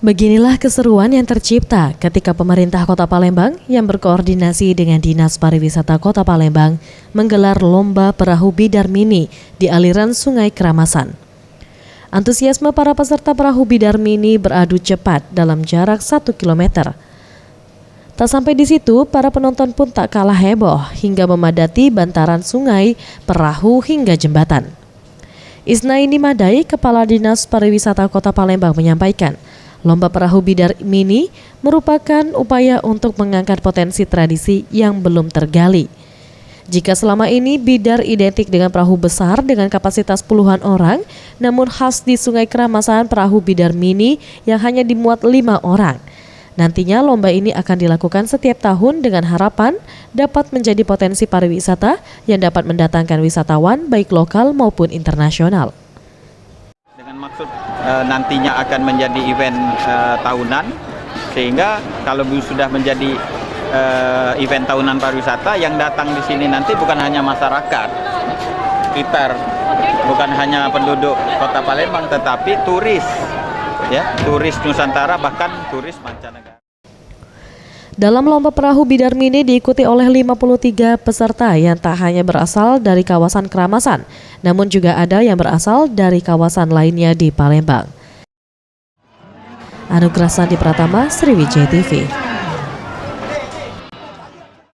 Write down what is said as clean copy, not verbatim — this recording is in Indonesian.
Beginilah keseruan yang tercipta ketika pemerintah Kota Palembang yang berkoordinasi dengan Dinas Pariwisata Kota Palembang menggelar lomba perahu bidar mini di aliran Sungai Keramasan. Antusiasme para peserta perahu bidar mini beradu cepat dalam jarak 1 km. Tak sampai di situ, para penonton pun tak kalah heboh hingga memadati bantaran sungai, perahu hingga jembatan. Isnaini Madai, Kepala Dinas Pariwisata Kota Palembang menyampaikan, lomba perahu bidar mini merupakan upaya untuk mengangkat potensi tradisi yang belum tergali. Jika selama ini bidar identik dengan perahu besar dengan kapasitas puluhan orang, namun khas di Sungai Keramasan perahu bidar mini yang hanya dimuat 5 orang. Nantinya lomba ini akan dilakukan setiap tahun dengan harapan dapat menjadi potensi pariwisata yang dapat mendatangkan wisatawan baik lokal maupun internasional. Maksud nantinya akan menjadi event tahunan, sehingga kalau sudah menjadi event tahunan pariwisata, yang datang di sini nanti bukan hanya masyarakat sekitar, bukan hanya penduduk Kota Palembang, tetapi turis, ya, turis Nusantara bahkan turis mancanegara. Dalam lomba perahu bidar mini diikuti oleh 53 peserta yang tak hanya berasal dari kawasan Keramasan, namun juga ada yang berasal dari kawasan lainnya di Palembang. Anugrah Sandi Pratama, Sriwijaya TV.